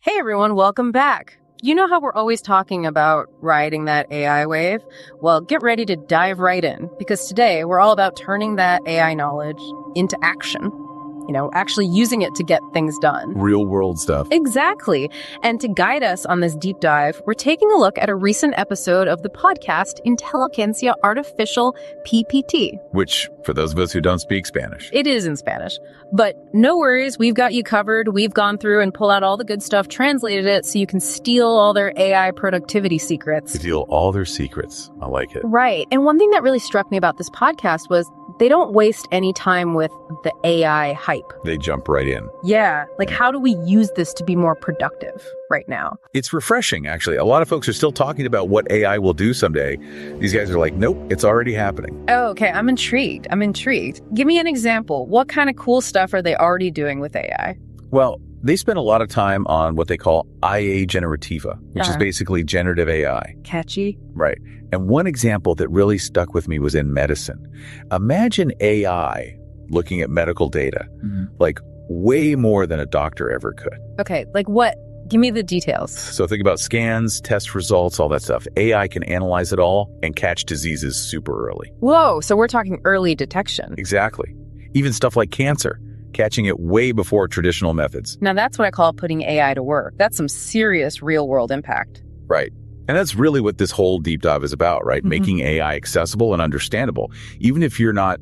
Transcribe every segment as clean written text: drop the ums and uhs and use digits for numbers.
Hey everyone, welcome back. You know how we're always talking about riding that AI wave? Well, get ready to dive right in, because today we're all about turning that AI knowledge into action. Actually using it to get things done. Real world stuff. Exactly. And to guide us on this deep dive, we're taking a look at a recent episode of the podcast Inteligencia Artificial PPT. Which, for those of us who don't speak Spanish. It is in Spanish. But no worries, we've got you covered. We've gone through and pulled out all the good stuff, translated it so you can steal all their AI productivity secrets. Steal all their secrets. I like it. Right. And one thing that really struck me about this podcast was they don't waste any time with the AI hype. They jump right in. Yeah. Like, how do we use this to be more productive right now? It's refreshing, actually. A lot of folks are still talking about what AI will do someday. These guys are like, nope, it's already happening. Oh, okay. I'm intrigued. Give me an example. What kind of cool stuff are they already doing with AI? Well, they spend a lot of time on what they call IA Generativa, which is basically generative AI. Catchy. Right. And one example that really stuck with me was in medicine. Imagine AI looking at medical data, like way more than a doctor ever could. Okay, like what? Give me the details. So think about scans, test results, all that stuff. AI can analyze it all and catch diseases super early. Whoa, so we're talking early detection. Exactly. Even stuff like cancer, catching it way before traditional methods. Now that's what I call putting AI to work. That's some serious real-world impact. Right. And that's really what this whole deep dive is about, right? Making AI accessible and understandable, even if you're not,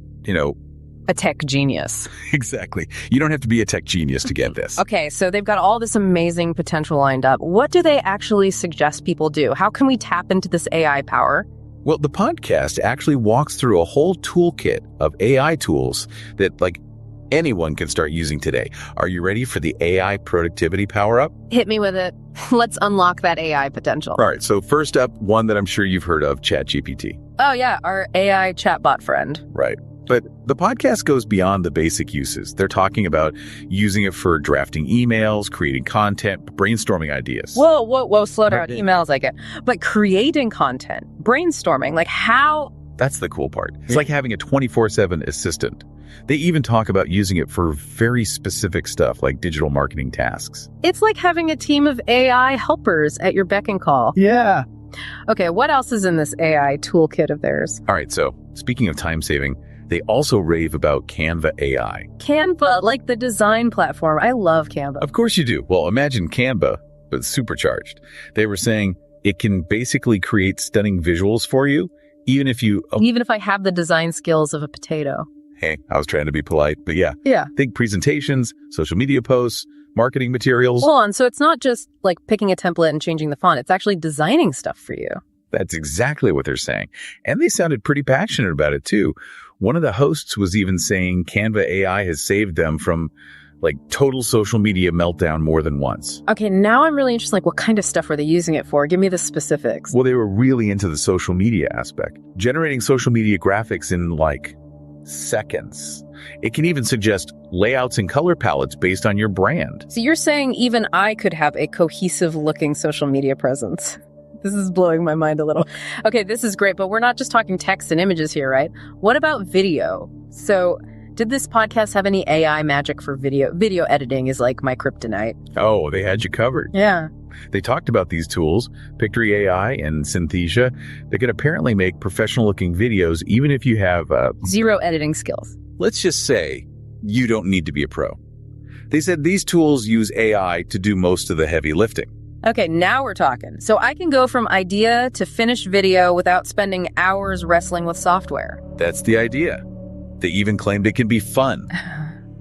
a tech genius. Exactly. You don't have to be a tech genius to get this. Okay, so they've got all this amazing potential lined up. What do they actually suggest people do? How can we tap into this AI power? Well, the podcast actually walks through a whole toolkit of AI tools that, anyone can start using today. Are you ready for the AI productivity power-up? Hit me with it. Let's unlock that AI potential. All right, so first up, one that I'm sure you've heard of, ChatGPT. Oh yeah, our AI chatbot friend. Right. But the podcast goes beyond the basic uses. They're talking about using it for drafting emails, creating content, brainstorming ideas. Whoa, slow down. Emails I get. But creating content, brainstorming, like how... That's the cool part. It's like having a 24/7 assistant. They even talk about using it for very specific stuff like digital marketing tasks. It's like having a team of AI helpers at your beck and call. Yeah. Okay, what else is in this AI toolkit of theirs? All right, so speaking of time saving, they also rave about Canva AI. Canva, like the design platform. I love Canva. Of course you do. Well, imagine Canva, but supercharged. They were saying it can basically create stunning visuals for you, even if I have the design skills of a potato. Hey, I was trying to be polite, but yeah. Think presentations, social media posts, marketing materials. Hold on, so it's not just like picking a template and changing the font. It's actually designing stuff for you. That's exactly what they're saying. And they sounded pretty passionate about it, too. One of the hosts was even saying Canva AI has saved them from total social media meltdown more than once. Okay, now I'm really interested. What kind of stuff were they using it for? Give me the specifics. Well, they were really into the social media aspect. Generating social media graphics in seconds. It can even suggest layouts and color palettes based on your brand. So you're saying even I could have a cohesive looking social media presence? This is blowing my mind a little. Okay, this is great, but we're not just talking text and images here, right? What about video? So did this podcast have any AI magic for video? Video editing is like my kryptonite. Oh, they had you covered. Yeah. They talked about these tools, Pictory AI and Synthesia, that can apparently make professional-looking videos even if you have zero editing skills. Let's just say you don't need to be a pro. They said these tools use AI to do most of the heavy lifting. Okay, now we're talking. So I can go from idea to finished video without spending hours wrestling with software. That's the idea. They even claimed it can be fun.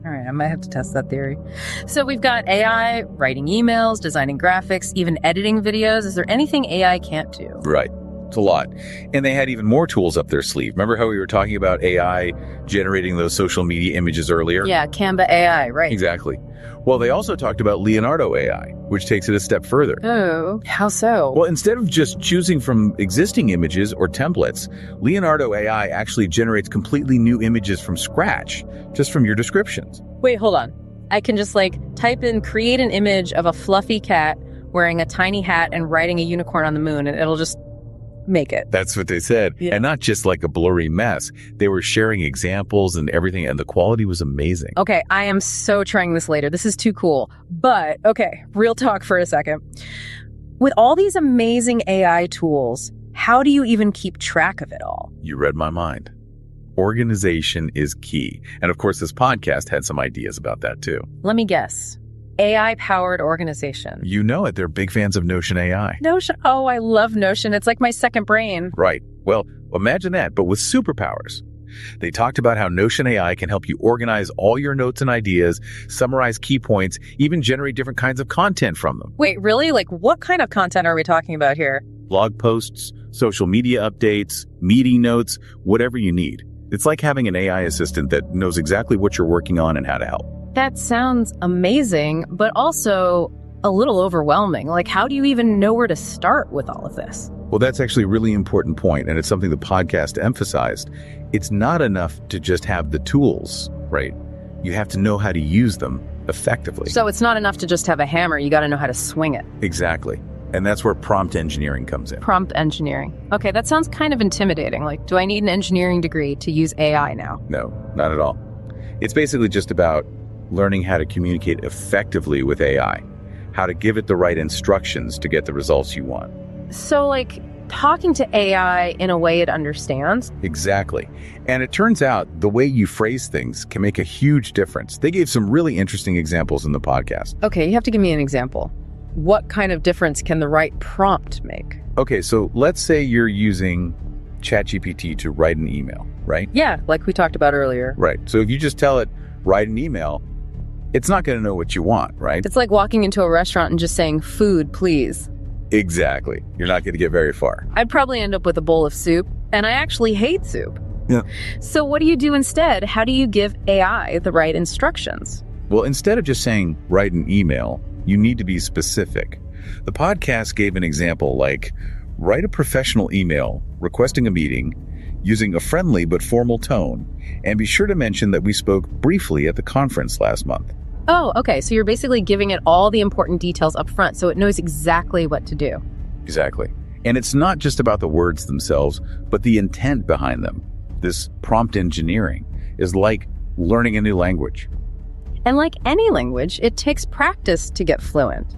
All right, I might have to test that theory. So we've got AI writing emails, designing graphics, even editing videos. Is there anything AI can't do? Right. It's a lot. And they had even more tools up their sleeve. Remember how we were talking about AI generating those social media images earlier? Yeah, Canva AI, right. Exactly. Well, they also talked about Leonardo AI, which takes it a step further. Oh, how so? Well, instead of just choosing from existing images or templates, Leonardo AI actually generates completely new images from scratch, just from your descriptions. Wait, hold on. I can just type in create an image of a fluffy cat wearing a tiny hat and riding a unicorn on the moon, and it'll just make it. That's what they said. Yeah. And not just like a blurry mess. They were sharing examples and everything, and the quality was amazing. Okay, I am so trying this later. This is too cool. But, okay, real talk for a second. With all these amazing AI tools, how do you even keep track of it all? You read my mind. Organization is key. And of course, this podcast had some ideas about that too. Let me guess. AI-powered organization. You know it. They're big fans of Notion AI. Notion. Oh, I love Notion. It's like my second brain. Right. Well, imagine that, but with superpowers. They talked about how Notion AI can help you organize all your notes and ideas, summarize key points, even generate different kinds of content from them. Wait, really? Like, what kind of content are we talking about here? Blog posts, social media updates, meeting notes, whatever you need. It's like having an AI assistant that knows exactly what you're working on and how to help. That sounds amazing, but also a little overwhelming. Like, how do you even know where to start with all of this? Well, that's actually a really important point, and it's something the podcast emphasized. It's not enough to just have the tools, right? You have to know how to use them effectively. So it's not enough to just have a hammer. You got to know how to swing it. Exactly. And that's where prompt engineering comes in. Prompt engineering. Okay, that sounds kind of intimidating. Like, do I need an engineering degree to use AI now? No, not at all. It's basically just about learning how to communicate effectively with AI, how to give it the right instructions to get the results you want. So, like, talking to AI in a way it understands? Exactly. And it turns out the way you phrase things can make a huge difference. They gave some really interesting examples in the podcast. Okay, you have to give me an example. What kind of difference can the right prompt make? Okay, so let's say you're using ChatGPT to write an email, right? Yeah, like we talked about earlier. Right. So if you just tell it, write an email, it's not going to know what you want, right? It's like walking into a restaurant and just saying, food, please. Exactly. You're not going to get very far. I'd probably end up with a bowl of soup, and I actually hate soup. Yeah. So what do you do instead? How do you give AI the right instructions? Well, instead of just saying, write an email, you need to be specific. The podcast gave an example like, write a professional email requesting a meeting using a friendly but formal tone, and be sure to mention that we spoke briefly at the conference last month. Oh, okay. So you're basically giving it all the important details up front so it knows exactly what to do. Exactly. And it's not just about the words themselves, but the intent behind them. This prompt engineering is like learning a new language. And like any language, it takes practice to get fluent,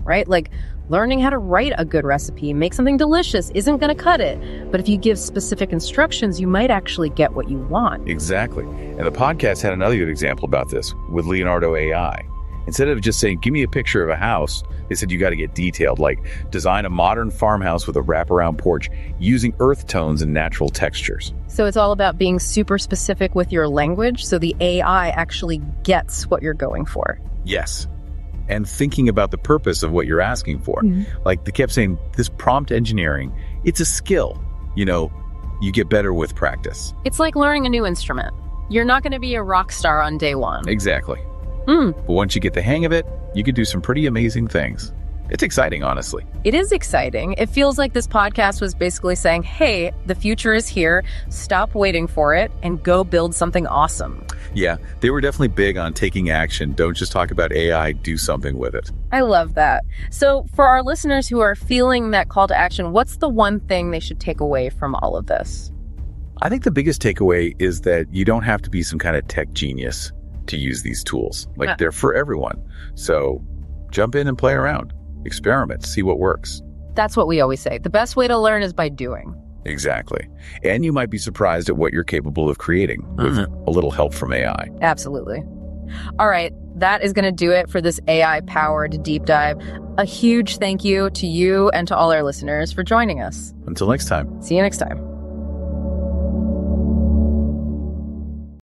right? Like learning how to write a good recipe, make something delicious isn't going to cut it. But if you give specific instructions, you might actually get what you want. Exactly. And the podcast had another good example about this with Leonardo AI. Instead of just saying, give me a picture of a house, they said you got to get detailed, like design a modern farmhouse with a wraparound porch using earth tones and natural textures. So it's all about being super specific with your language so the AI actually gets what you're going for. Yes. And thinking about the purpose of what you're asking for. Mm-hmm. Like they kept saying, this prompt engineering, it's a skill. You know, you get better with practice. It's like learning a new instrument. You're not going to be a rock star on day one. Exactly. But once you get the hang of it, you can do some pretty amazing things. It's exciting, honestly. It is exciting. It feels like this podcast was basically saying, hey, the future is here. Stop waiting for it and go build something awesome. Yeah, they were definitely big on taking action. Don't just talk about AI, do something with it. I love that. So for our listeners who are feeling that call to action, what's the one thing they should take away from all of this? I think the biggest takeaway is that you don't have to be some kind of tech genius to use these tools. Like they're for everyone. So jump in and play around. Experiment, see what works. That's what we always say. The best way to learn is by doing. Exactly. And you might be surprised at what you're capable of creating with a little help from AI. Absolutely. All right. That is going to do it for this AI-powered deep dive. A huge thank you to you and to all our listeners for joining us. Until next time. See you next time.